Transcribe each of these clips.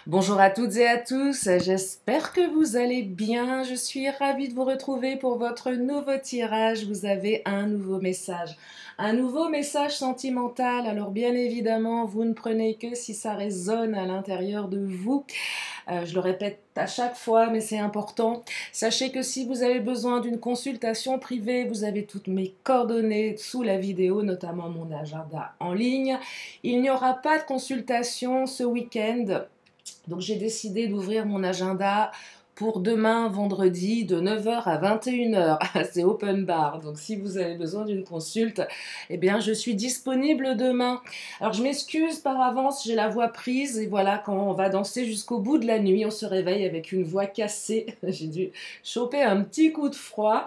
Bonjour à toutes et à tous, j'espère que vous allez bien. Je suis ravie de vous retrouver pour votre nouveau tirage. Vous avez un nouveau message sentimental. Alors bien évidemment, vous ne prenez que si ça résonne à l'intérieur de vous. Je le répète à chaque fois, mais c'est important. Sachez que si vous avez besoin d'une consultation privée, vous avez toutes mes coordonnées sous la vidéo, notamment mon agenda en ligne. Il n'y aura pas de consultation ce week-end. Donc j'ai décidé d'ouvrir mon agenda pour demain, vendredi, de 9h à 21h. C'est open bar. Donc si vous avez besoin d'une consulte, eh bien je suis disponible demain. Alors je m'excuse par avance, j'ai la voix prise. Et voilà, quand on va danser jusqu'au bout de la nuit, on se réveille avec une voix cassée. J'ai dû choper un petit coup de froid.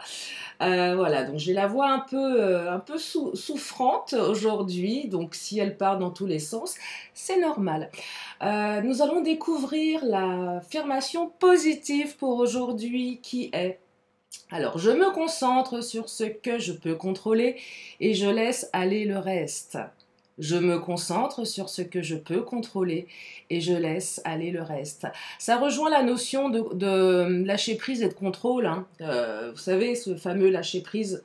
Voilà, donc j'ai la voix un peu souffrante aujourd'hui. Donc si elle part dans tous les sens, c'est normal. Nous allons découvrir l'affirmation positive pour aujourd'hui qui est: alors je me concentre sur ce que je peux contrôler et je laisse aller le reste. Je me concentre sur ce que je peux contrôler et je laisse aller le reste. Ça rejoint la notion de lâcher prise et de contrôle, hein. Vous savez, ce fameux lâcher prise,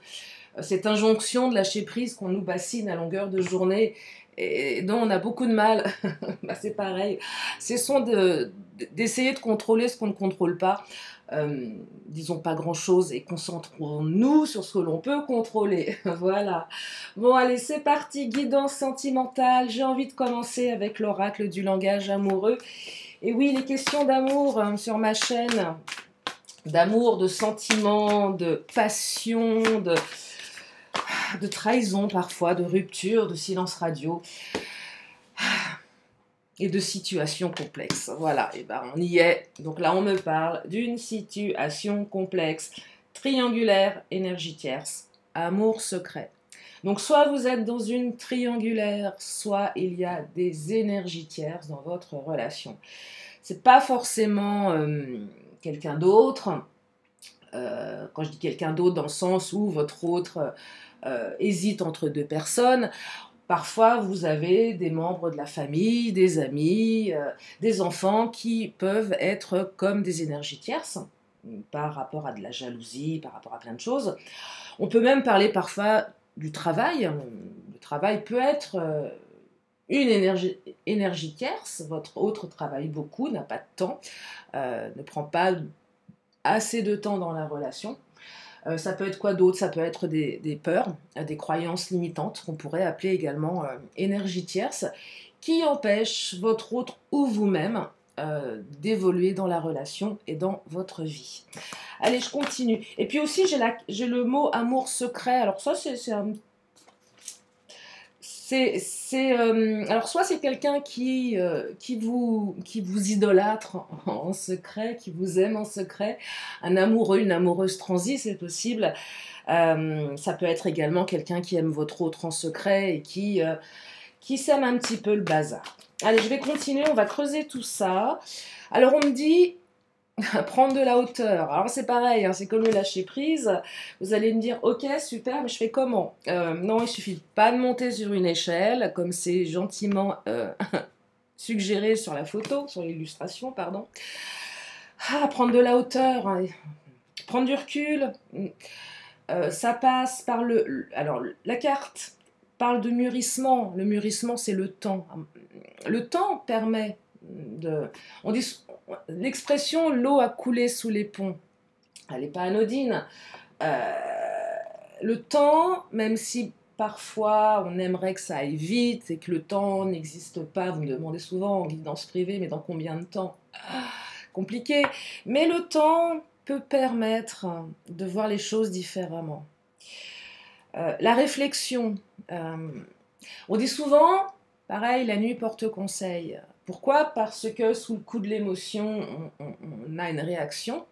cette injonction de lâcher prise qu'on nous bassine à longueur de journée et dont on a beaucoup de mal. Bah, c'est pareil. Cessons d'essayer de contrôler ce qu'on ne contrôle pas. Disons pas grand-chose et concentrons-nous sur ce que l'on peut contrôler. Voilà. Bon, allez, c'est parti. Guidance sentimentale. J'ai envie de commencer avec l'oracle du langage amoureux. Et oui, les questions d'amour sur ma chaîne, d'amour, de sentiments, de passion, de trahison parfois, de rupture, de silence radio et de situations complexes. Voilà, et ben on y est. Donc là, on me parle d'une situation complexe, triangulaire, énergie tierce, amour secret. Donc soit vous êtes dans une triangulaire, soit il y a des énergies tierces dans votre relation. C'est pas forcément quelqu'un d'autre. Quand je dis quelqu'un d'autre, dans le sens où votre autre hésite entre deux personnes. Parfois, vous avez des membres de la famille, des amis, des enfants qui peuvent être comme des énergies tierces par rapport à de la jalousie, par rapport à plein de choses. On peut même parler parfois du travail. Le travail peut être une énergie tierce. Votre autre travaille beaucoup, n'a pas de temps, ne prend pas assez de temps dans la relation. Ça peut être quoi d'autre? Ça peut être des peurs, des croyances limitantes qu'on pourrait appeler également énergie tierce, qui empêchent votre autre ou vous-même d'évoluer dans la relation et dans votre vie. Allez, je continue. Et puis aussi, j'ai le mot amour secret. Alors ça, alors soit c'est quelqu'un qui vous idolâtre en secret, qui vous aime en secret, un amoureux, une amoureuse transie, c'est possible. Ça peut être également quelqu'un qui aime votre autre en secret et qui sème un petit peu le bazar. Allez, je vais continuer, on va creuser tout ça. Alors on me dit prendre de la hauteur. Alors c'est pareil, hein, c'est comme le lâcher prise. Vous allez me dire, ok, super, mais je fais comment? Non, il suffit pas de monter sur une échelle, comme c'est gentiment suggéré sur la photo, sur l'illustration, pardon. Prendre de la hauteur, hein, prendre du recul. Ça passe par alors, la carte parle de mûrissement. Le mûrissement, c'est le temps. Le temps permet de... On dit l'expression l'eau a coulé sous les ponts. Elle n'est pas anodine. Le temps, même si parfois on aimerait que ça aille vite et que le temps n'existe pas, vous me demandez souvent en guidance privée, mais dans combien de temps? Compliqué. Mais le temps peut permettre de voir les choses différemment. La réflexion. On dit souvent, pareil, la nuit porte conseil. Pourquoi? Parce que sous le coup de l'émotion, on a une réaction.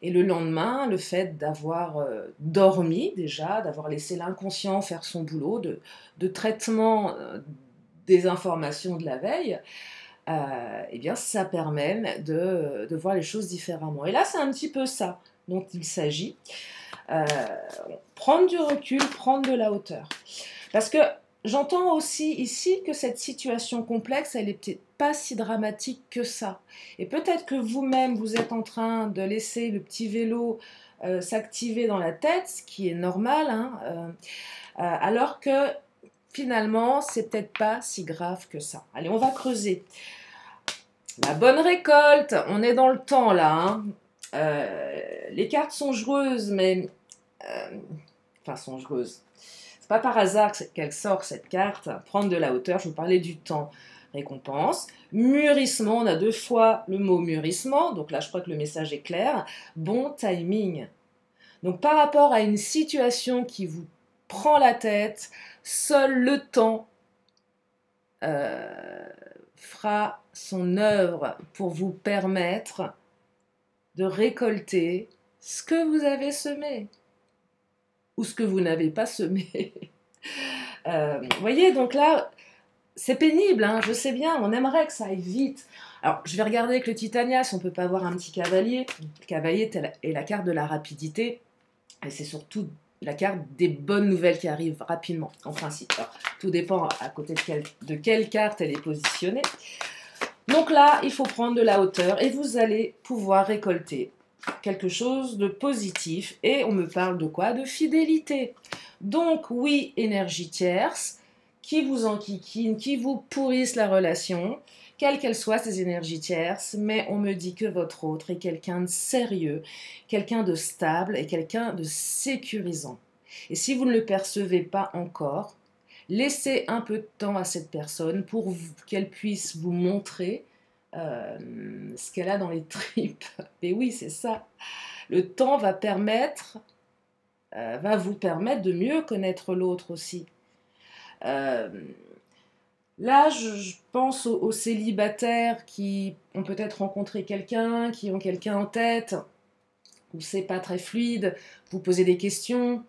Et le lendemain, le fait d'avoir dormi déjà, d'avoir laissé l'inconscient faire son boulot de traitement des informations de la veille, eh bien, ça permet de voir les choses différemment. Et là, c'est un petit peu ça dont il s'agit. Prendre du recul, prendre de la hauteur. Parce que j'entends aussi ici que cette situation complexe, elle n'est peut-être pas si dramatique que ça. Et peut-être que vous-même, vous êtes en train de laisser le petit vélo s'activer dans la tête, ce qui est normal, hein, alors que finalement, c'est peut-être pas si grave que ça. Allez, on va creuser. La bonne récolte, on est dans le temps là. Hein. Les cartes sont joueuses, mais... enfin, sont joueuses. C'est pas par hasard qu'elle sort cette carte. Prendre de la hauteur, je vous parlais du temps. Récompense. Mûrissement, on a 2 fois le mot mûrissement, donc là je crois que le message est clair. Bon timing. Donc par rapport à une situation qui vous prend la tête, seul le temps fera son œuvre pour vous permettre de récolter ce que vous avez semé ou ce que vous n'avez pas semé. Vous voyez, donc là, c'est pénible, hein, je sais bien, on aimerait que ça aille vite. Alors, je vais regarder avec le Titania si on ne peut pas avoir un petit cavalier. Le cavalier est la carte de la rapidité, et c'est surtout la carte des bonnes nouvelles qui arrivent rapidement, en principe. Alors, tout dépend à côté de quelle carte elle est positionnée. Donc là, il faut prendre de la hauteur, et vous allez pouvoir récolter quelque chose de positif. Et on me parle de quoi? De fidélité. Donc oui, énergie tierce, qui vous enquiquine, qui vous pourrissent la relation, quelles qu'elles soient ces énergies tierces, mais on me dit que votre autre est quelqu'un de sérieux, quelqu'un de stable et quelqu'un de sécurisant. Et si vous ne le percevez pas encore, laissez un peu de temps à cette personne pour qu'elle puisse vous montrer ce qu'elle a dans les tripes. Et oui, c'est ça. Le temps va vous permettre de mieux connaître l'autre aussi. Là, je pense aux célibataires qui ont peut-être rencontré quelqu'un, qui ont quelqu'un en tête, où c'est pas très fluide, vous posez des questions,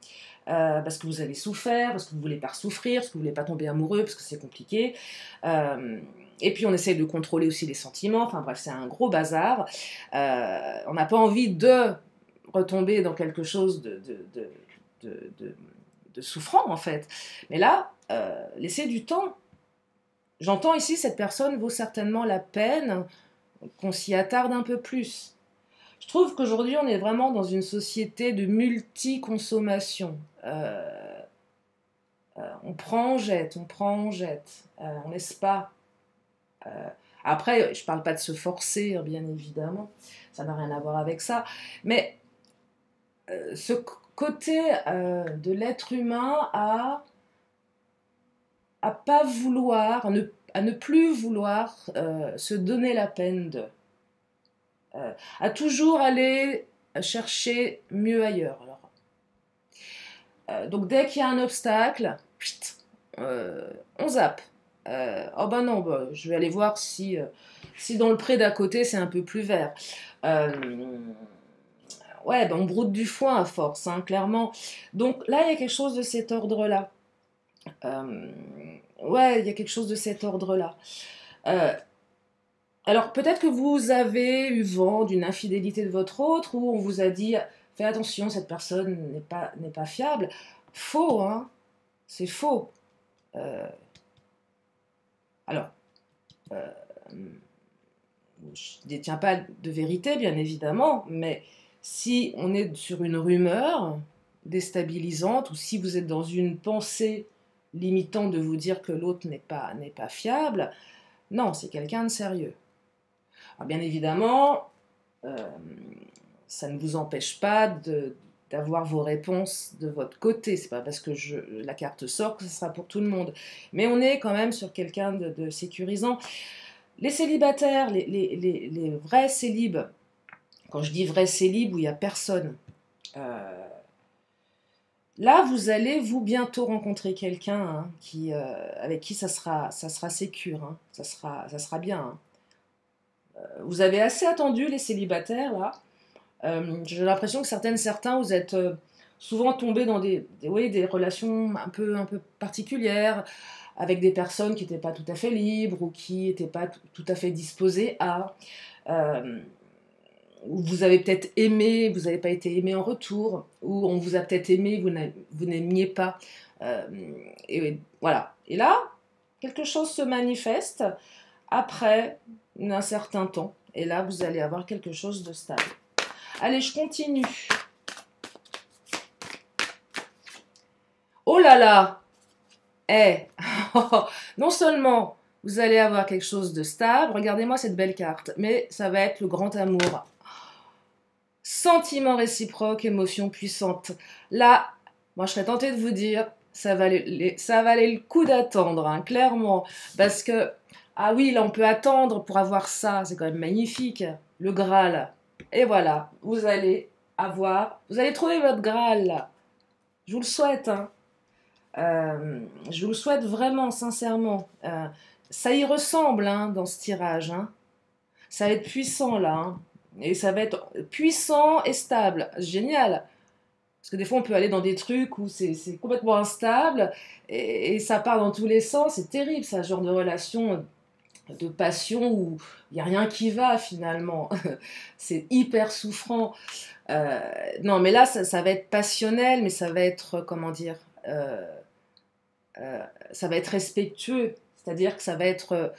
parce que vous avez souffert, parce que vous voulez pas souffrir, parce que vous voulez pas tomber amoureux, parce que c'est compliqué. Et puis on essaye de contrôler aussi les sentiments, enfin bref, c'est un gros bazar. On n'a pas envie de retomber dans quelque chose de souffrant en fait. Mais là, laissez du temps. J'entends ici, cette personne vaut certainement la peine qu'on s'y attarde un peu plus. Je trouve qu'aujourd'hui, on est vraiment dans une société de multi-consommation. On prend, on jette, on prend, on jette. On laisse pas. Après, je ne parle pas de se forcer, hein, bien évidemment. Ça n'a rien à voir avec ça. Mais ce côté de l'être humain à pas vouloir, à ne plus vouloir se donner la peine de. À toujours aller chercher mieux ailleurs. Alors, donc dès qu'il y a un obstacle, on zappe. Oh ben non, bah, je vais aller voir si dans le pré d'à côté c'est un peu plus vert. Ouais, ben on broute du foin à force, hein, clairement. Donc là, il y a quelque chose de cet ordre-là. Ouais, il y a quelque chose de cet ordre-là. Alors peut-être que vous avez eu vent d'une infidélité de votre autre, ou on vous a dit fais attention, cette personne n'est pas fiable. Faux, hein, c'est faux. Alors, je ne détiens pas de vérité, bien évidemment, mais si on est sur une rumeur déstabilisante, ou si vous êtes dans une pensée limitant de vous dire que l'autre n'est pas fiable, non, c'est quelqu'un de sérieux. Alors bien évidemment, ça ne vous empêche pas d'avoir vos réponses de votre côté. C'est pas parce que la carte sort que ce sera pour tout le monde. Mais on est quand même sur quelqu'un de sécurisant. Les célibataires, les vrais célibes, quand je dis vrais célibes où il n'y a personne, là vous allez bientôt rencontrer quelqu'un hein, avec qui ça sera sécure, hein, ça sera bien. Hein. Vous avez assez attendu les célibataires là. J'ai l'impression que certains, vous êtes souvent tombés dans des relations un peu particulières, avec des personnes qui n'étaient pas tout à fait libres, ou qui n'étaient pas tout à fait disposées à... où vous avez peut-être aimé, vous n'avez pas été aimé en retour, ou on vous a peut-être aimé, vous n'aimiez pas. Euh, et voilà. Et là, quelque chose se manifeste après un certain temps. Et là, vous allez avoir quelque chose de stable. Allez, je continue. Oh là là! Eh, non seulement vous allez avoir quelque chose de stable, regardez-moi cette belle carte, mais ça va être le grand amour. Sentiment réciproque, émotion puissante. Là, moi je serais tentée de vous dire, ça valait le coup d'attendre, hein, clairement. Parce que, ah oui, là on peut attendre pour avoir ça, c'est quand même magnifique. Le Graal. Et voilà, vous allez trouver votre Graal là. Je vous le souhaite, hein. Je vous le souhaite vraiment, sincèrement. Ça y ressemble hein, dans ce tirage. Hein. Ça va être puissant là. Hein. Et ça va être puissant et stable. Génial. Parce que des fois, on peut aller dans des trucs où c'est complètement instable et ça part dans tous les sens. C'est terrible, ça, genre de relation, de passion où il n'y a rien qui va finalement. C'est hyper souffrant. Non, mais là, ça va être passionnel, mais ça va être, comment dire, ça va être respectueux. C'est-à-dire que ça va être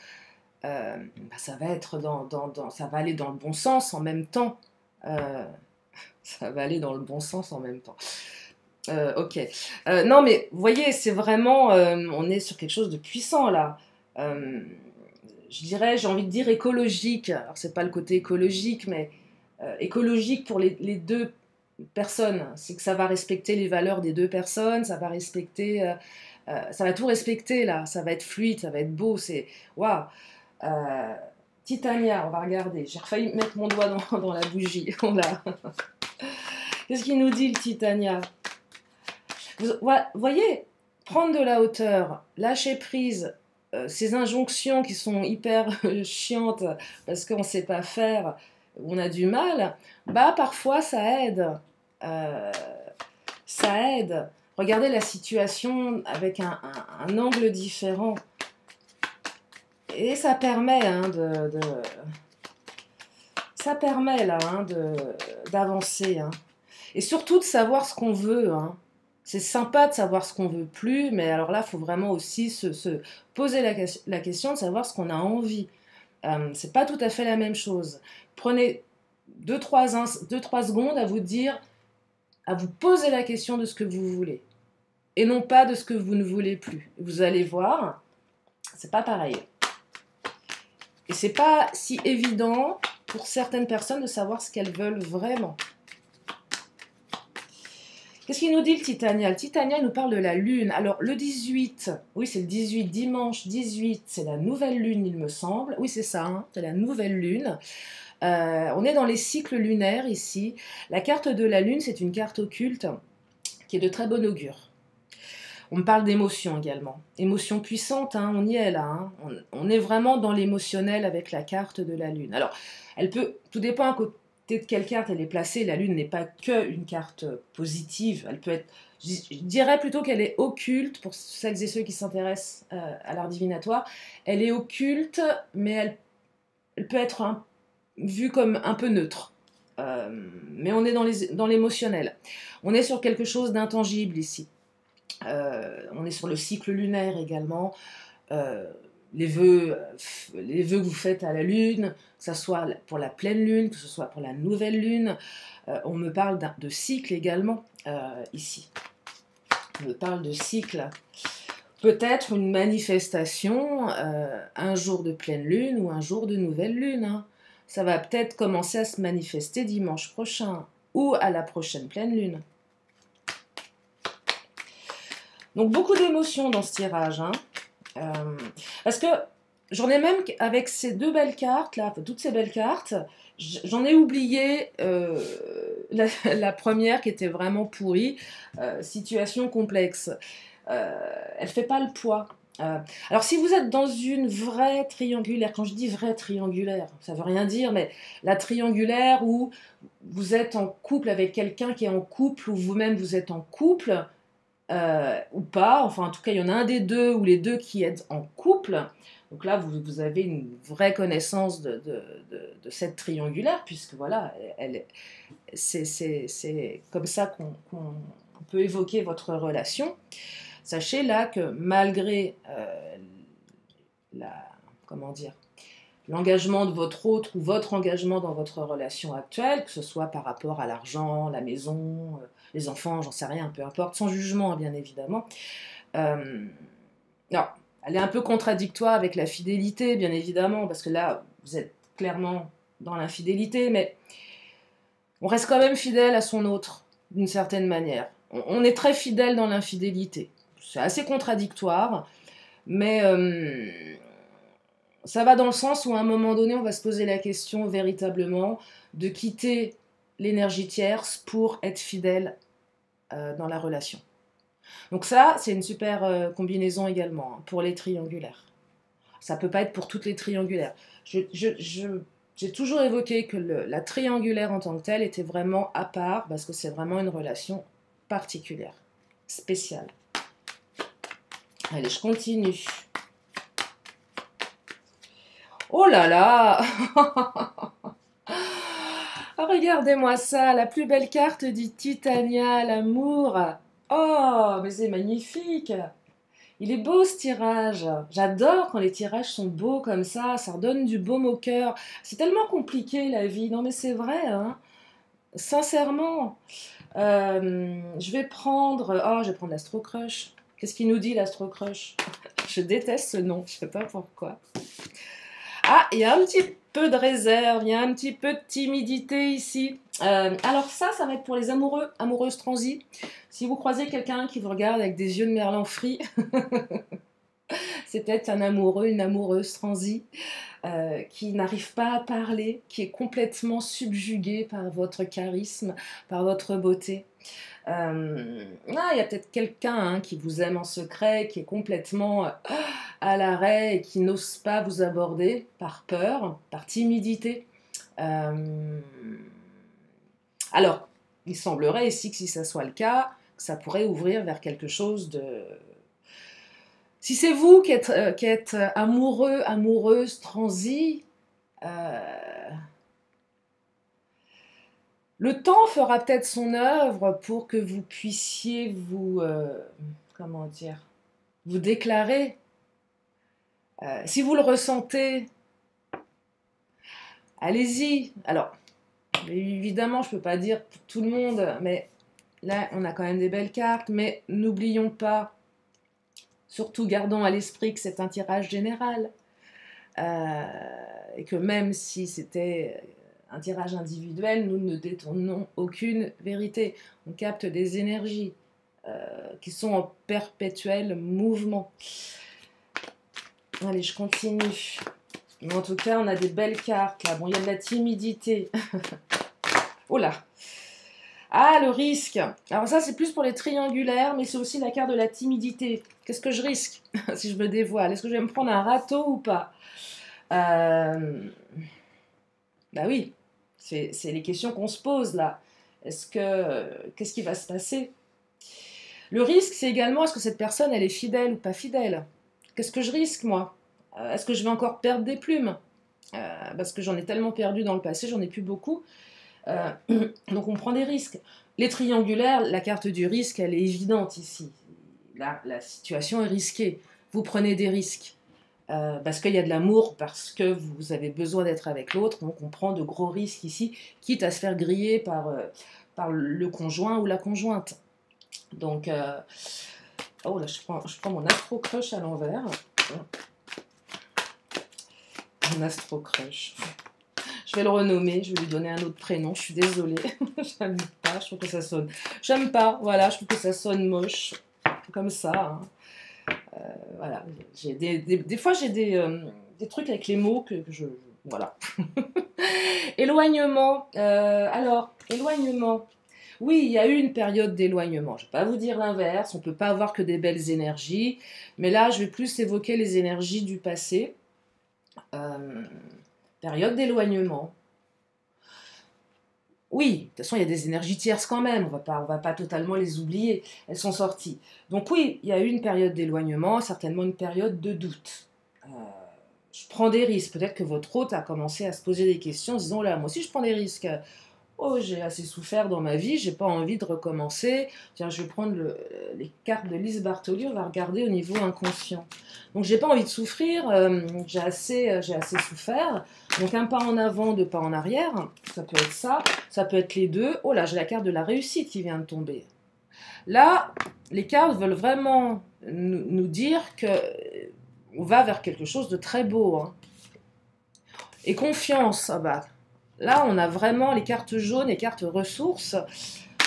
ça va aller dans le bon sens en même temps. Euh, ça va aller dans le bon sens en même temps. Ok. Non, mais vous voyez, c'est vraiment, on est sur quelque chose de puissant là. Euh, je dirais, j'ai envie de dire écologique. Alors c'est pas le côté écologique, mais écologique pour les deux personnes. C'est que ça va respecter les valeurs des deux personnes, ça va respecter, ça va tout respecter là. Ça va être fluide, ça va être beau. C'est waouh. Euh, Titania, on va regarder. J'ai failli mettre mon doigt dans la bougie. Qu'est-ce qu'il nous dit le Titania? Vous voyez, prendre de la hauteur, lâcher prise, ces injonctions qui sont hyper chiantes parce qu'on ne sait pas faire, on a du mal, bah parfois ça aide. Euh, Ça aide. Regardez la situation avec un angle différent. Et ça permet ça permet là d'avancer. Hein. Et surtout de savoir ce qu'on veut. Hein. C'est sympa de savoir ce qu'on veut plus, mais alors là, il faut vraiment aussi se poser la question de savoir ce qu'on a envie. C'est pas tout à fait la même chose. Prenez 2-3 secondes à vous dire, à vous poser la question de ce que vous voulez, et non pas de ce que vous ne voulez plus. Vous allez voir, c'est pas pareil. Et c'est pas si évident pour certaines personnes de savoir ce qu'elles veulent vraiment. Qu'est-ce qu'il nous dit le Titania? Le Titania nous parle de la lune. Alors le 18, oui c'est le 18, dimanche 18, c'est la nouvelle lune il me semble. Oui c'est ça, hein, c'est la nouvelle lune. On est dans les cycles lunaires ici. La carte de la lune c'est une carte occulte qui est de très bon augure. On me parle d'émotion également. Émotion puissante, hein, on y est là. Hein. On est vraiment dans l'émotionnel avec la carte de la lune. Alors, tout dépend à côté de quelle carte elle est placée. La lune n'est pas qu'une carte positive. Elle peut être, je dirais plutôt qu'elle est occulte, pour celles et ceux qui s'intéressent à l'art divinatoire. Elle est occulte, mais elle peut être vue comme un peu neutre. Mais on est dans l'émotionnel. On est sur quelque chose d'intangible ici. On est sur le cycle lunaire également. Les vœux que vous faites à la lune, que ce soit pour la pleine lune, que ce soit pour la nouvelle lune. On me parle de cycle également ici. On me parle de cycle. Peut-être une manifestation un jour de pleine lune ou un jour de nouvelle lune. Hein. Ça va peut-être commencer à se manifester dimanche prochain ou à la prochaine pleine lune. Donc beaucoup d'émotions dans ce tirage. Hein. Parce que j'en ai même avec ces deux belles cartes, là, toutes ces belles cartes, j'en ai oublié la première qui était vraiment pourrie, situation complexe. Elle ne fait pas le poids. Alors si vous êtes dans une vraie triangulaire, quand je dis vraie triangulaire, ça ne veut rien dire, mais la triangulaire où vous êtes en couple avec quelqu'un qui est en couple ou vous-même vous êtes en couple, ou pas, enfin en tout cas il y en a un des deux ou les deux qui êtes en couple, donc là vous avez une vraie connaissance de cette triangulaire, puisque voilà, c'est comme ça qu'on peut évoquer votre relation. Sachez là que malgré la, comment dire, l'engagement de votre autre ou votre engagement dans votre relation actuelle, que ce soit par rapport à l'argent, la maison, les enfants, j'en sais rien, peu importe, sans jugement bien évidemment. Non, elle est un peu contradictoire avec la fidélité, bien évidemment, parce que là, vous êtes clairement dans l'infidélité, mais on reste quand même fidèle à son autre, d'une certaine manière. On est très fidèle dans l'infidélité. C'est assez contradictoire, mais ça va dans le sens où à un moment donné, on va se poser la question véritablement de quitter l'énergie tierce pour être fidèle dans la relation. Donc ça, c'est une super combinaison également hein, pour les triangulaires. Ça ne peut pas être pour toutes les triangulaires. J'ai toujours évoqué que la triangulaire en tant que telle était vraiment à part parce que c'est vraiment une relation particulière, spéciale. Allez, je continue. Oh là là oh, regardez-moi ça, la plus belle carte du Titania, l'amour. Oh, mais c'est magnifique. Il est beau ce tirage. J'adore quand les tirages sont beaux comme ça redonne du baume au cœur. C'est tellement compliqué la vie. Non mais c'est vrai, hein. Sincèrement. Je vais prendre... Oh, je vais prendre l'Astro Crush. Qu'est-ce qu'il nous dit l'Astro Crush? Je déteste ce nom, je sais pas pourquoi. Ah, il y a un petit peu de réserve, il y a un petit peu de timidité ici. Alors ça va être pour les amoureux, amoureuses transies. Si vous croisez quelqu'un qui vous regarde avec des yeux de merlan frit, c'est peut-être un amoureux, une amoureuse transie qui n'arrive pas à parler, qui est complètement subjugué par votre charisme, par votre beauté. Il y a peut-être quelqu'un hein, qui vous aime en secret, qui est complètement à l'arrêt et qui n'ose pas vous aborder par peur, par timidité. Alors, il semblerait ici que si ça soit le cas, que ça pourrait ouvrir vers quelque chose de... Si c'est vous qui êtes amoureux, amoureuse, transi, le temps fera peut-être son œuvre pour que vous puissiez vous, comment dire, vous déclarer. Si vous le ressentez, allez-y. Alors, évidemment, je ne peux pas dire pour tout le monde, mais là, on a quand même des belles cartes, mais n'oublions pas, surtout gardons à l'esprit que c'est un tirage général, et que même si c'était un tirage individuel, nous ne détournons aucune vérité. On capte des énergies qui sont en perpétuel mouvement. Allez, je continue. Mais en tout cas, on a des belles cartes là. Bon, il y a de la timidité. Oh là. Ah, le risque. Alors ça, c'est plus pour les triangulaires, mais c'est aussi la carte de la timidité. Qu'est-ce que je risque si je me dévoile? Est-ce que je vais me prendre un râteau ou pas? Bah oui, c'est les questions qu'on se pose là. Qu'est-ce qui va se passer? Le risque, c'est également, est-ce que cette personne, elle est fidèle ou pas fidèle? Qu'est-ce que je risque, moi? Est-ce que je vais encore perdre des plumes? Parce que j'en ai tellement perdu dans le passé, j'en ai plus beaucoup. Donc on prend des risques. Les triangulaires, la carte du risque, elle est évidente ici. La situation est risquée. Vous prenez des risques. Parce qu'il y a de l'amour, parce que vous avez besoin d'être avec l'autre, donc on prend de gros risques ici, quitte à se faire griller par le conjoint ou la conjointe. Donc, oh là, je prends mon Astro Crush à l'envers. Mon Astro Crush. Je vais le renommer, je vais lui donner un autre prénom, je suis désolée. J'aime pas, je trouve que ça sonne... J'aime pas, voilà, je trouve que ça sonne moche. Comme ça, hein. Voilà, des fois j'ai des trucs avec les mots que je... Voilà. Éloignement. Alors, éloignement. Oui, il y a eu une période d'éloignement. Je ne vais pas vous dire l'inverse, on ne peut pas avoir que des belles énergies. Mais là, je vais plus évoquer les énergies du passé. Période d'éloignement. Oui, de toute façon, il y a des énergies tierces quand même, on va pas totalement les oublier, elles sont sorties. Donc oui, il y a eu une période d'éloignement, certainement une période de doute. Je prends des risques, peut-être que votre hôte a commencé à se poser des questions en se disant, oh là, moi aussi je prends des risques, Oh, j'ai assez souffert dans ma vie, j'ai pas envie de recommencer. Tiens, je vais prendre les cartes de Lise Bartoli, on va regarder au niveau inconscient. Donc, j'ai pas envie de souffrir, j'ai assez souffert. Donc, un pas en avant, deux pas en arrière, ça peut être ça peut être les deux. Oh là, j'ai la carte de la réussite qui vient de tomber. Là, les cartes veulent vraiment nous dire que on va vers quelque chose de très beau. Hein. Et confiance, ah bah, là, on a vraiment les cartes jaunes, les cartes ressources.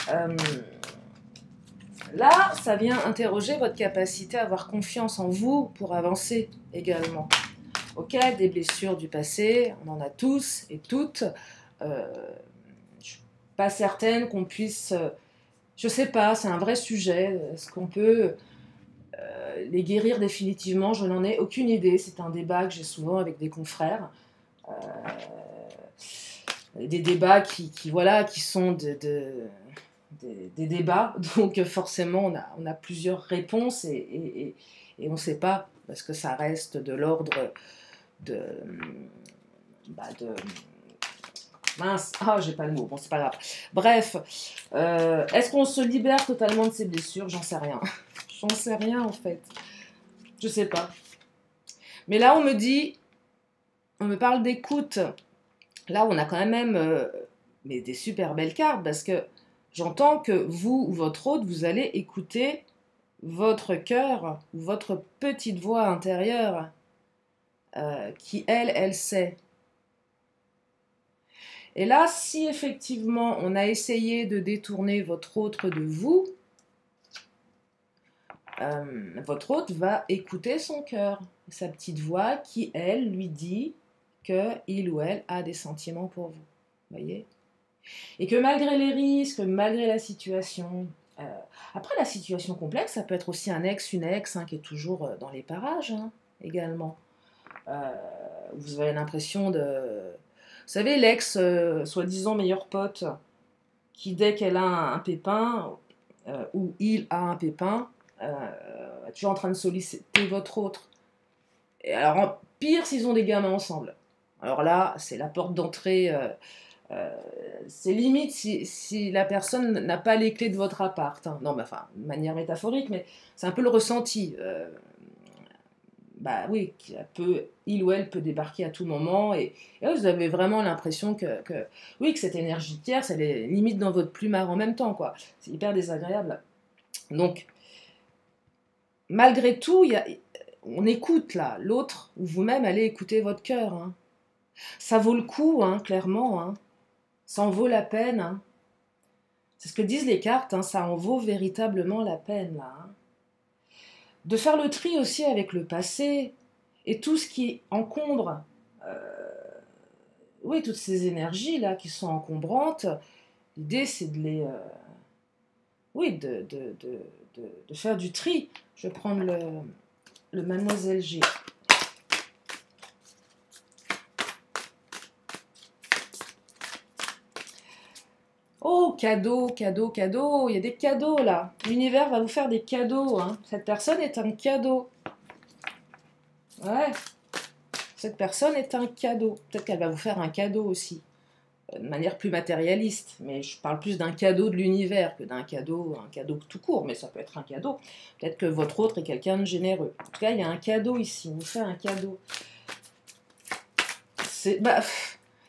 Euh, Là, ça vient interroger votre capacité à avoir confiance en vous pour avancer également. Ok, des blessures du passé, on en a tous et toutes. Je ne suis pas certaine qu'on puisse... je sais pas, c'est un vrai sujet. Est-ce qu'on peut les guérir définitivement? Je n'en ai aucune idée. C'est un débat que j'ai souvent avec des confrères. Euh, des débats voilà, qui sont des débats, donc forcément on a plusieurs réponses et on ne sait pas, parce que ça reste de l'ordre de, de... Mince, j'ai pas le mot, bon c'est pas grave. Bref, est-ce qu'on se libère totalement de ces blessures? J'en sais rien. J'en sais rien en fait. Je sais pas. Mais là on me dit, on me parle d'écoute. Là on a quand même mais des super belles cartes, parce que j'entends que vous ou votre hôte, vous allez écouter votre cœur ou votre petite voix intérieure qui, elle sait. Et là, si effectivement on a essayé de détourner votre autre de vous, votre hôte va écouter son cœur, sa petite voix qui, elle, lui dit qu'il ou elle a des sentiments pour vous. Voyez ? Et que malgré les risques, malgré la situation, après la situation complexe, ça peut être aussi un ex, une ex qui est toujours dans les parages également. Vous avez l'impression de... Vous savez, l'ex, soi-disant meilleur pote, qui dès qu'elle a un pépin, ou il a un pépin, est toujours en train de solliciter votre autre. Et alors, pire s'ils ont des gamins ensemble. Alors là, c'est la porte d'entrée... c'est limite si la personne n'a pas les clés de votre appart. Hein. Non, mais enfin, de manière métaphorique, mais c'est un peu le ressenti. Bah oui, il ou elle peut débarquer à tout moment, et là, vous avez vraiment l'impression oui, que cette énergie tierce, elle est limite dans votre plumard en même temps, quoi. C'est hyper désagréable. Donc, malgré tout, on écoute là, l'autre, ou vous-même allez écouter votre cœur. Hein. Ça vaut le coup, clairement. Hein. Ça en vaut la peine. Hein. C'est ce que disent les cartes, ça en vaut véritablement la peine, là. Hein. De faire le tri aussi avec le passé et tout ce qui encombre, oui, toutes ces énergies-là qui sont encombrantes. L'idée, c'est de les... oui, de faire du tri. Je vais prendre le Mademoiselle G. Oh, cadeau, cadeau, cadeau. Il y a des cadeaux là. L'univers va vous faire des cadeaux. Hein. Cette personne est un cadeau. Ouais. Cette personne est un cadeau. Peut-être qu'elle va vous faire un cadeau aussi. De manière plus matérialiste. Mais je parle plus d'un cadeau de l'univers que un cadeau tout court. Mais ça peut être un cadeau. Peut-être que votre autre est quelqu'un de généreux. En tout cas, il y a un cadeau ici. On vous fait un cadeau.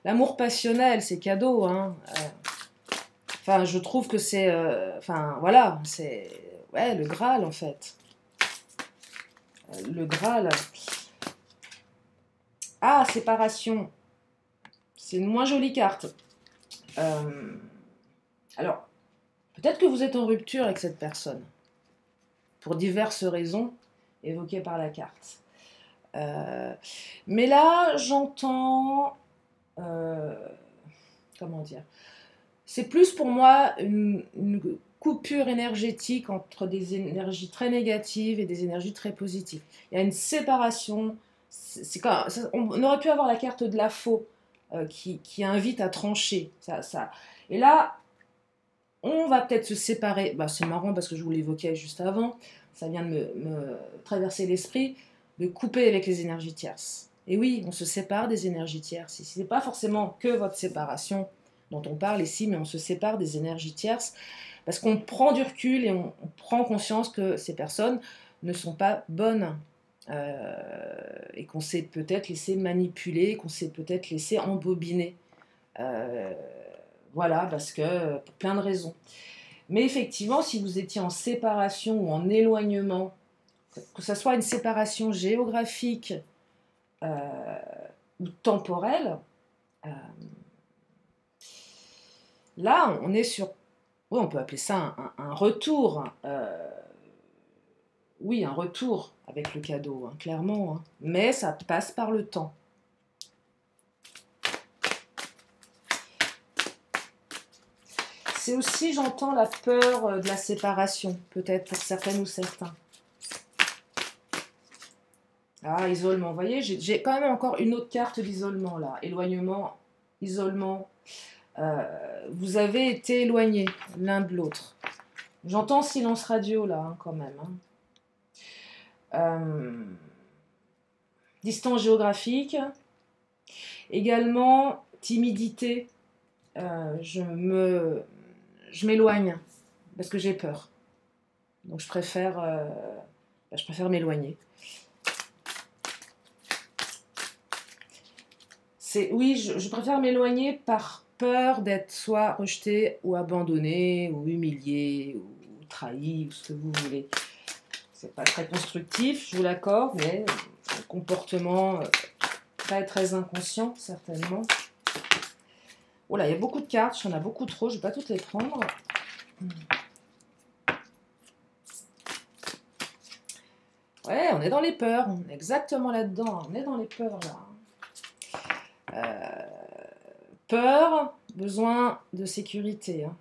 L'amour passionnel, c'est cadeau. Hein. Enfin, je trouve que c'est... voilà, c'est... Ouais, le Graal, en fait. Le Graal. Ah, séparation. C'est une moins jolie carte. Alors, peut-être que vous êtes en rupture avec cette personne. Pour diverses raisons évoquées par la carte. Mais là, j'entends... comment dire ? C'est plus pour moi une coupure énergétique entre des énergies très négatives et des énergies très positives. Il y a une séparation. On aurait pu avoir la carte de la faux qui invite à trancher. Et là, on va peut-être se séparer. C'est marrant parce que je vous l'évoquais juste avant. Ça vient de me traverser l'esprit, de couper avec les énergies tierces. Et oui, on se sépare des énergies tierces. Ce n'est pas forcément que votre séparation dont on parle ici, mais on se sépare des énergies tierces parce qu'on prend du recul et on prend conscience que ces personnes ne sont pas bonnes et qu'on s'est peut-être laissé manipuler, qu'on s'est peut-être laissé embobiner. Voilà, parce que pour plein de raisons. Mais effectivement, si vous étiez en séparation ou en éloignement, que ce soit une séparation géographique ou temporelle, là, on est sur... Oui, on peut appeler ça un retour. Oui, un retour avec le cadeau, hein, clairement. Hein. Mais ça passe par le temps. C'est aussi, j'entends, la peur de la séparation, peut-être pour certaines ou certains. Ah, isolement. Vous voyez, j'ai quand même encore une autre carte d'isolement, là. Éloignement, isolement. Vous avez été éloignés l'un de l'autre. J'entends silence radio, là, hein, quand même. Hein. Distance géographique. Également, timidité. Je m'éloigne parce que j'ai peur. Donc, je préfère m'éloigner. Oui, je préfère m'éloigner par peur d'être soit rejeté ou abandonné ou humilié ou trahi ou ce que vous voulez. C'est pas très constructif, je vous l'accorde, mais un comportement très très inconscient certainement. Oh là, il y a beaucoup de cartes, j'en ai beaucoup trop, je ne vais pas toutes les prendre. Ouais, on est dans les peurs, on est exactement là-dedans, on est dans les peurs là. Peur, besoin de sécurité, hein.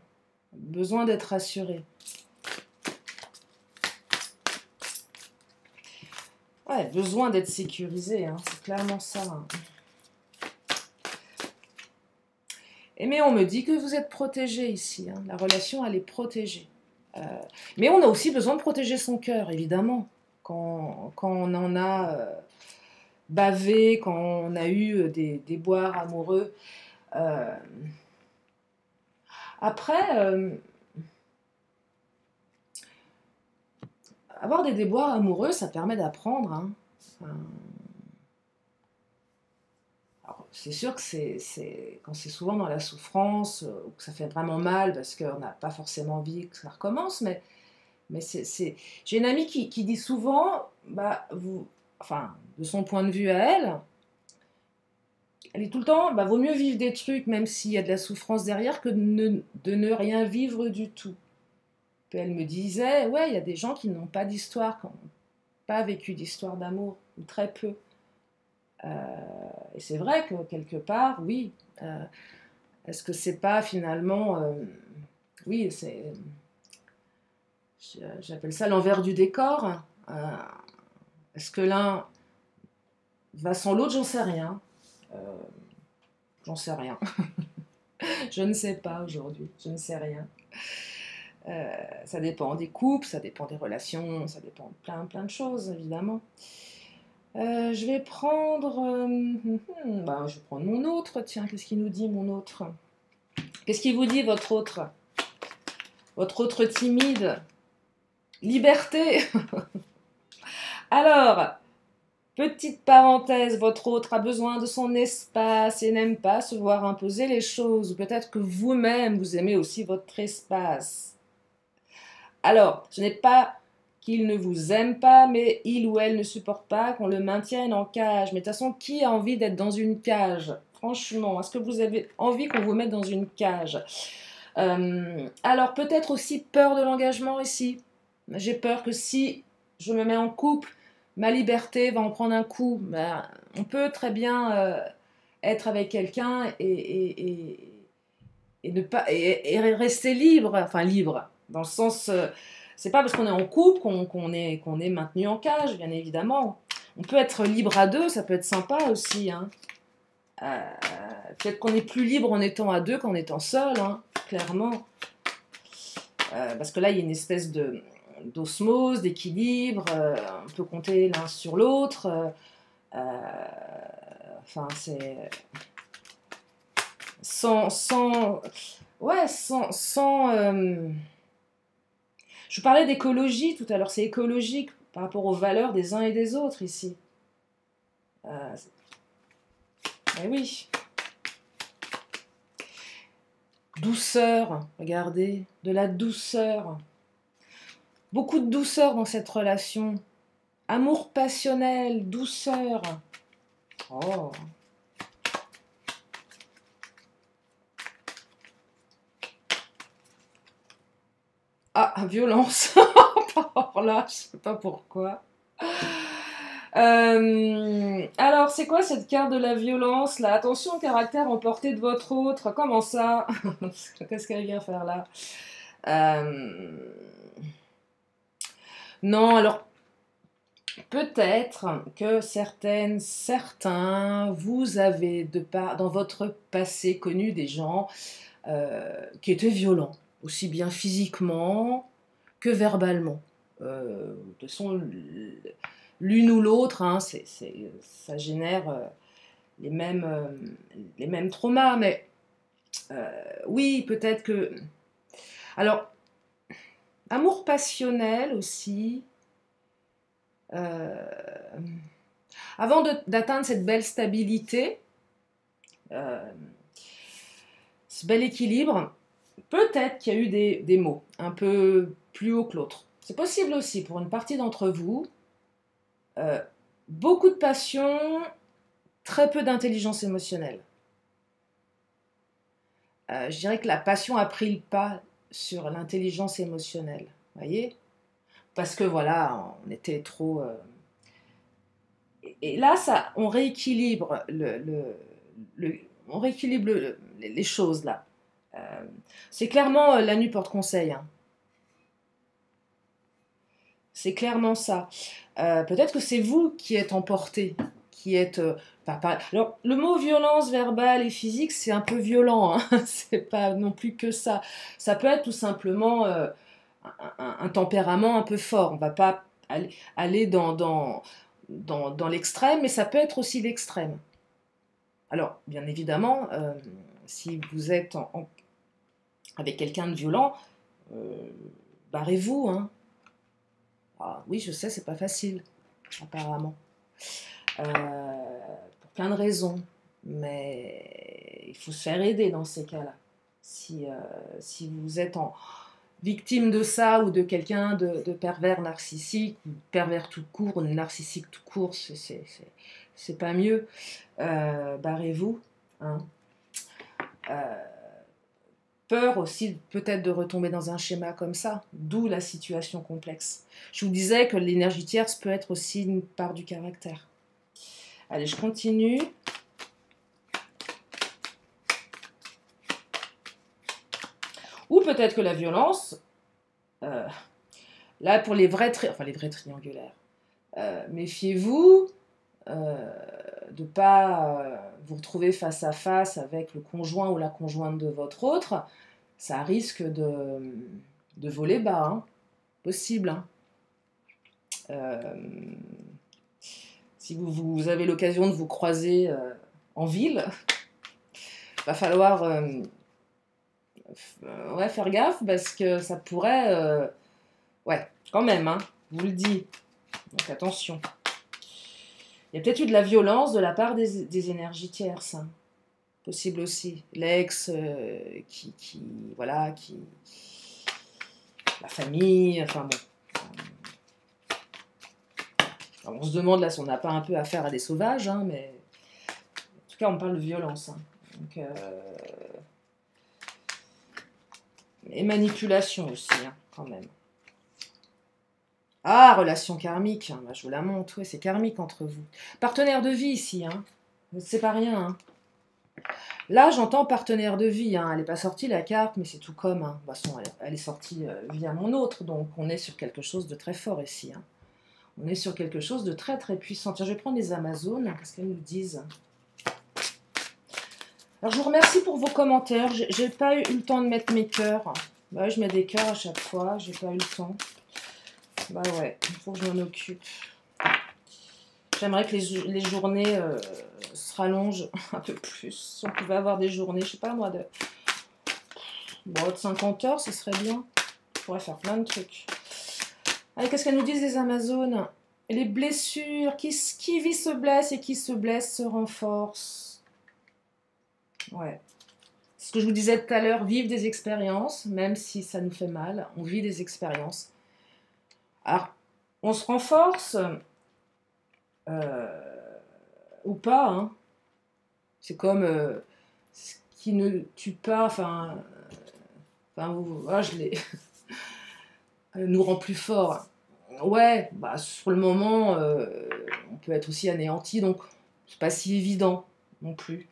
Besoin d'être rassuré. Ouais, besoin d'être sécurisé, hein, c'est clairement ça. Hein. Mais on me dit que vous êtes protégé ici, hein. La relation elle est protégée. Mais on a aussi besoin de protéger son cœur, évidemment. Quand on en a bavé, quand on a eu des déboires amoureux. Après, avoir des déboires amoureux, ça permet d'apprendre. Hein. C'est sûr que quand c'est souvent dans la souffrance, ou que ça fait vraiment mal, parce qu'on n'a pas forcément envie que ça recommence, mais j'ai une amie qui dit souvent, de son point de vue à elle, elle dit tout le temps, vaut mieux vivre des trucs, même s'il y a de la souffrance derrière, que de ne rien vivre du tout. Puis elle me disait, ouais, il y a des gens qui n'ont pas d'histoire, qui n'ont pas vécu d'histoire d'amour, ou très peu. Et c'est vrai que quelque part, oui, est-ce que c'est pas finalement, oui, j'appelle ça l'envers du décor. Est-ce que l'un va sans l'autre? J'en sais rien. J'en sais rien. Je ne sais pas aujourd'hui, je ne sais rien. Ça dépend des couples, ça dépend des relations, ça dépend de plein de choses, évidemment. Je vais prendre... je vais prendre mon autre. Tiens, qu'est-ce qu'il nous dit, mon autre? Qu'est-ce qu'il vous dit, votre autre? Votre autre timide? Liberté. Alors, petite parenthèse, votre autre a besoin de son espace et n'aime pas se voir imposer les choses. Ou peut-être que vous-même, vous aimez aussi votre espace. Alors, ce n'est pas qu'il ne vous aime pas, mais il ou elle ne supporte pas qu'on le maintienne en cage. Mais de toute façon, qui a envie d'être dans une cage? Franchement, est-ce que vous avez envie qu'on vous mette dans une cage? Alors, peut-être aussi peur de l'engagement ici. J'ai peur que si je me mets en couple, ma liberté va en prendre un coup. On peut très bien être avec quelqu'un et ne pas et rester libre, enfin libre, dans le sens... c'est pas parce qu'on est en couple qu'on est maintenu en cage, bien évidemment. On peut être libre à deux, ça peut être sympa aussi. Hein. Peut-être qu'on est plus libre en étant à deux qu'en étant seul, hein, clairement. Parce que là, il y a une espèce d'osmose, d'équilibre. On peut compter l'un sur l'autre. ouais, je vous parlais d'écologie tout à l'heure, c'est écologique par rapport aux valeurs des uns et des autres ici. Eh oui. Douceur, regardez, de la douceur. Beaucoup de douceur dans cette relation. Amour passionnel, douceur. Oh. Ah, violence. Alors là, je sais pas pourquoi. Alors, c'est quoi cette carte de la violence là? Attention au caractère emporté de votre autre. Comment ça? Qu'est-ce qu'elle vient faire là? Non, alors peut-être que certains, vous avez dans votre passé connu des gens qui étaient violents, aussi bien physiquement que verbalement. De toute façon, l'une ou l'autre, hein, ça génère les mêmes traumas, mais oui, peut-être que... Alors, amour passionnel aussi. Avant d'atteindre cette belle stabilité, ce bel équilibre, peut-être qu'il y a eu des mots un peu plus haut que l'autre. C'est possible aussi pour une partie d'entre vous. Beaucoup de passion, très peu d'intelligence émotionnelle. Je dirais que la passion a pris le pas sur l'intelligence émotionnelle, voyez, parce que voilà, on était trop... Et là, on rééquilibre on rééquilibre les choses là. C'est clairement la nuit porte conseil. Hein. C'est clairement ça. Peut-être que c'est vous qui êtes emporté, qui êtes... Alors, le mot violence verbale et physique, c'est un peu violent. Hein. C'est pas non plus que ça. Ça peut être tout simplement un tempérament un peu fort. On va pas aller dans l'extrême, mais ça peut être aussi l'extrême. Alors, bien évidemment, si vous êtes avec quelqu'un de violent, barrez-vous. Hein. Ah, oui, je sais, c'est pas facile, apparemment. Pour plein de raisons. Mais il faut se faire aider dans ces cas-là. Si vous êtes victime de ça ou de quelqu'un de pervers narcissique, ou pervers tout court, ou narcissique tout court, c'est pas mieux. Barrez-vous. Hein. Peur aussi peut-être de retomber dans un schéma comme ça, d'où la situation complexe. Je vous disais que l'énergie tierce peut être aussi une part du caractère. Allez, je continue. Ou peut-être que la violence, là pour les vrais triangulaires, méfiez-vous de ne pas vous retrouver face à face avec le conjoint ou la conjointe de votre autre. Ça risque de voler bas, hein. Possible. Hein. Si vous avez l'occasion de vous croiser en ville, va falloir faire gaffe parce que ça pourrait... quand même, hein, je vous le dis. Donc attention. Il y a peut-être eu de la violence de la part des énergies tierces. Hein. Possible aussi. L'ex la famille, enfin bon. Alors, on se demande là si on n'a pas un peu affaire à des sauvages, hein, mais en tout cas on parle de violence. Hein. Donc, et manipulation aussi, hein, quand même. Ah, relation karmique, hein, bah, je vous la montre, ouais, c'est karmique entre vous. Partenaire de vie ici, hein. C'est pas rien. Hein. Là, j'entends partenaire de vie, hein. Elle n'est pas sortie la carte, mais c'est tout comme. Hein. De toute façon, elle est sortie via mon autre, donc on est sur quelque chose de très fort ici. Hein. On est sur quelque chose de très très puissant. Tiens, je vais prendre les Amazones, qu'est-ce qu'elles nous disent. Alors, je vous remercie pour vos commentaires. J'ai pas eu le temps de mettre mes cœurs. Bah, je mets des cœurs à chaque fois, j'ai pas eu le temps. Bah ouais, il faut que je m'en occupe. J'aimerais que les journées se rallonge un peu plus. Si on pouvait avoir des journées, je sais pas moi, de 50 heures, ce serait bien. On pourrait faire plein de trucs. Allez, qu'est-ce qu'elles nous disent les Amazones? Les blessures, qui vit se blesse et qui se blesse se renforce. Ouais. Ce que je vous disais tout à l'heure, vivre des expériences, même si ça nous fait mal, on vit des expériences. Alors, on se renforce ou pas, hein. C'est comme ce qui ne tue pas, je l'ai, nous rend plus fort. Ouais, bah, sur le moment, on peut être aussi anéanti, donc c'est pas si évident non plus.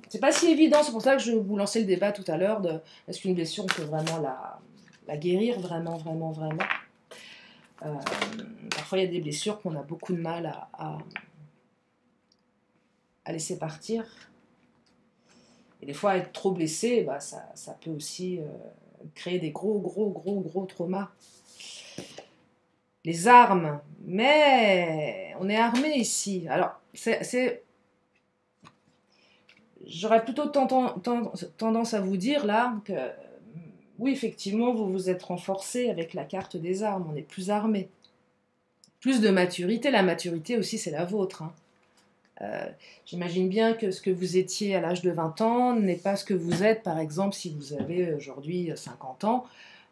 C'est pas si évident, c'est pour ça que je vous lançais le débat tout à l'heure de est-ce qu'une blessure, on peut vraiment la guérir, vraiment. Parfois, il y a des blessures qu'on a beaucoup de mal à laisser partir. Et des fois, être trop blessé, bah, ça peut aussi créer des gros traumas. Les armes, mais on est armé ici. Alors, j'aurais plutôt tendance à vous dire là que oui, effectivement, vous vous êtes renforcé avec la carte des armes. On est plus armé. Plus de maturité. La maturité aussi, c'est la vôtre. Hein. J'imagine bien que ce que vous étiez à l'âge de 20 ans n'est pas ce que vous êtes, par exemple, si vous avez aujourd'hui 50 ans.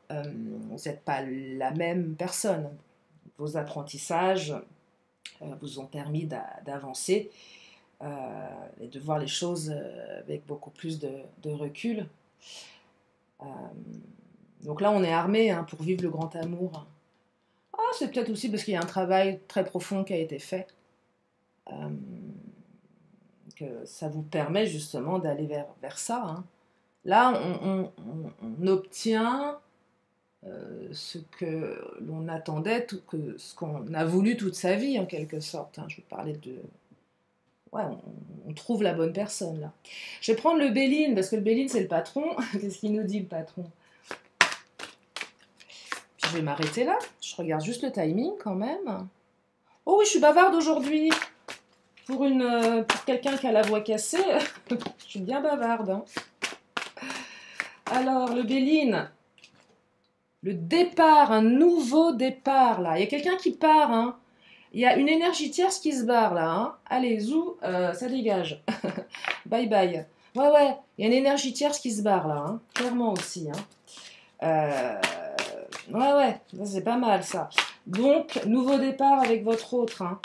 Vous n'êtes pas la même personne. Vos apprentissages vous ont permis d'avancer et de voir les choses avec beaucoup plus de recul. Donc là, on est armé hein, pour vivre le grand amour. Ah, c'est peut-être aussi parce qu'il y a un travail très profond qui a été fait. Que ça vous permet justement d'aller vers ça. Hein. Là, on obtient ce que l'on attendait, ce qu'on a voulu toute sa vie, en quelque sorte. Hein. Je vais parler de... Ouais, on trouve la bonne personne, là. Je vais prendre le Béline, parce que le Béline, c'est le patron. Qu'est-ce qu'il nous dit, le patron? Puis je vais m'arrêter là. Je regarde juste le timing, quand même. Oh oui, je suis bavarde aujourd'hui. Pour quelqu'un qui a la voix cassée, je suis bien bavarde. Hein. Alors, le Béline, le départ, un nouveau départ, là. Il y a quelqu'un qui part, hein. Il y a une énergie tierce qui se barre, là. Hein. Allez, zou, ça dégage. Bye bye. Ouais, il y a une énergie tierce qui se barre, là. Hein. Clairement aussi. Hein. Ouais, ça, c'est pas mal, ça. Donc, nouveau départ avec votre autre, hein.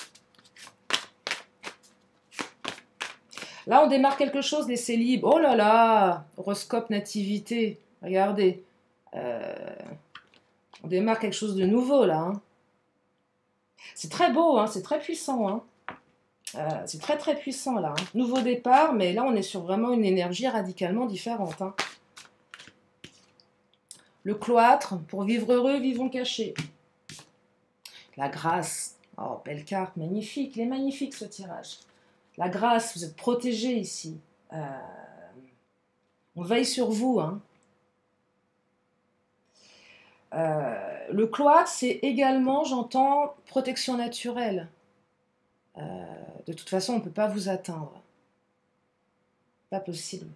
Là, on démarre quelque chose, les célibes. Oh là là, horoscope nativité. Regardez. On démarre quelque chose de nouveau, là. Hein. C'est très beau, hein, c'est très puissant. Hein. C'est très puissant, là. Hein. Nouveau départ, mais là, on est sur vraiment une énergie radicalement différente. Hein. Le cloître, pour vivre heureux, vivons cachés. La grâce. Oh, belle carte, magnifique. Il est magnifique, ce tirage. La grâce, vous êtes protégé ici. On veille sur vous. Hein. Le cloître, c'est également, j'entends, protection naturelle. De toute façon, on ne peut pas vous atteindre. Pas possible.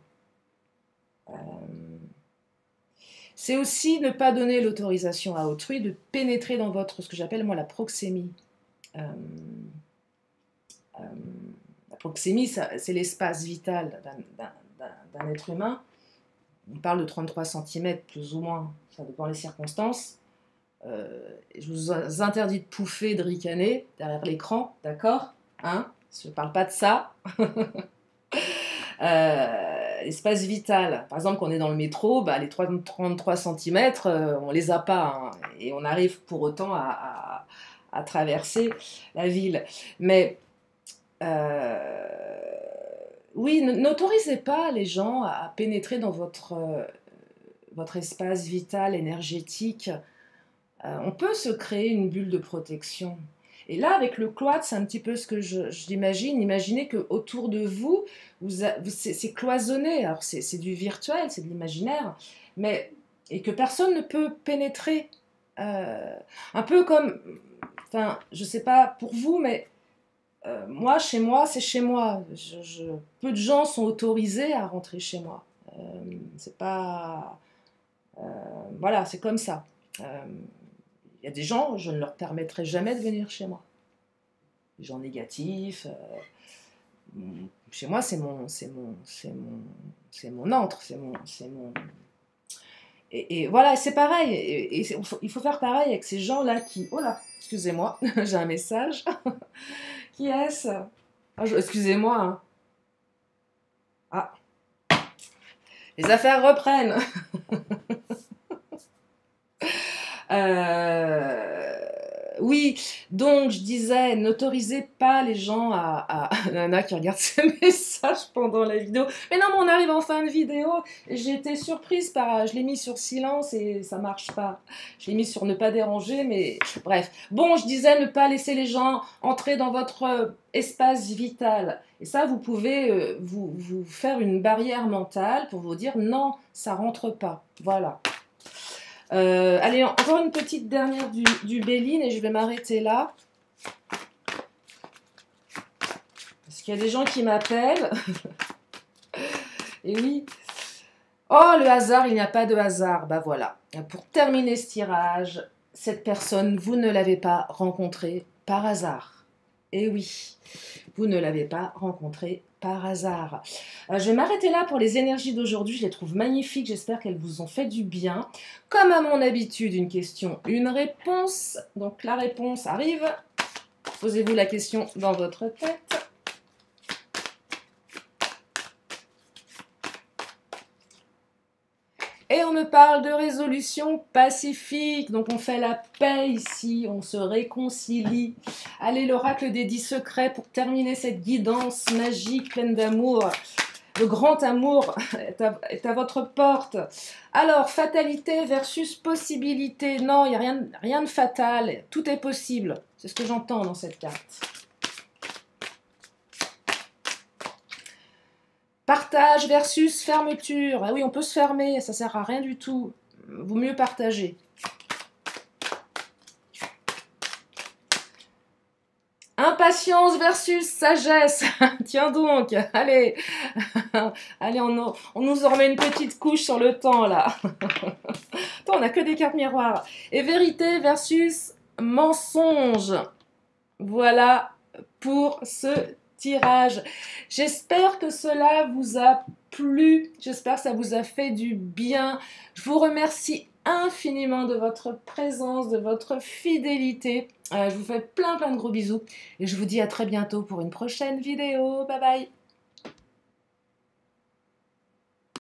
C'est aussi ne pas donner l'autorisation à autrui de pénétrer dans ce que j'appelle moi la proxémie. La proxémie, c'est l'espace vital d'un être humain. On parle de 33 cm, plus ou moins, ça dépend des circonstances. Je vous interdis de pouffer, de ricaner derrière l'écran, d'accord hein. Je ne parle pas de ça. L'espace vital, par exemple, quand on est dans le métro, bah, les 33 cm, on les a pas, hein, et on arrive pour autant à traverser la ville. Mais oui, n'autorisez pas les gens à pénétrer dans votre espace vital, énergétique. On peut se créer une bulle de protection. Et là, avec le cloître, c'est un petit peu ce que j'imagine. Imaginez qu'autour de vous, c'est cloisonné. Alors, c'est du virtuel, c'est de l'imaginaire, et que personne ne peut pénétrer. Un peu comme, enfin, je ne sais pas pour vous, mais moi, chez moi, c'est chez moi. Peu de gens sont autorisés à rentrer chez moi. C'est pas... voilà, c'est comme ça. Il y a des gens, je ne leur permettrai jamais de venir chez moi. Des gens négatifs. Chez moi, c'est mon antre, c'est mon. Et voilà, c'est pareil. Il faut faire pareil avec ces gens-là qui. Oh là, excusez-moi, j'ai un message. Qui est-ce? Ah, excusez-moi. Hein. Ah, les affaires reprennent. Oui, donc je disais, n'autorisez pas les gens à... Nana qui regarde ses messages pendant la vidéo. Mais non, mais on arrive en fin de vidéo. J'ai été surprise par... Je l'ai mis sur silence et ça marche pas. Je l'ai mis sur ne pas déranger, mais bref. Bon, je disais, ne pas laisser les gens entrer dans votre espace vital. Et ça, vous pouvez vous faire une barrière mentale pour vous dire, non, ça rentre pas. Voilà. Allez, encore une petite dernière du Béline et je vais m'arrêter là. Parce qu'il y a des gens qui m'appellent. Et oui. Oh, le hasard, il n'y a pas de hasard. Bah voilà. Pour terminer ce tirage, cette personne, vous ne l'avez pas rencontrée par hasard. Et oui, vous ne l'avez pas rencontrée par hasard. Je vais m'arrêter là pour les énergies d'aujourd'hui. Je les trouve magnifiques. J'espère qu'elles vous ont fait du bien. Comme à mon habitude, une question, une réponse. Donc la réponse arrive. Posez-vous la question dans votre tête. Et on me parle de résolution pacifique. Donc on fait la paix ici, on se réconcilie. Allez, l'oracle des 10 secrets pour terminer cette guidance magique pleine d'amour. Le grand amour est à votre porte. Alors, fatalité versus possibilité. Non, il n'y a rien de fatal. Tout est possible. C'est ce que j'entends dans cette carte. Partage versus fermeture. Ah oui, on peut se fermer, ça sert à rien du tout. Vaut mieux partager. Impatience versus sagesse. Tiens donc, allez. Allez, on nous en remet une petite couche sur le temps, là. Attends, on n'a que des cartes miroirs. Et vérité versus mensonge. Voilà pour ce tirage. J'espère que cela vous a plu. J'espère que ça vous a fait du bien. Je vous remercie infiniment de votre présence, de votre fidélité. Je vous fais plein de gros bisous et je vous dis à très bientôt pour une prochaine vidéo. Bye bye.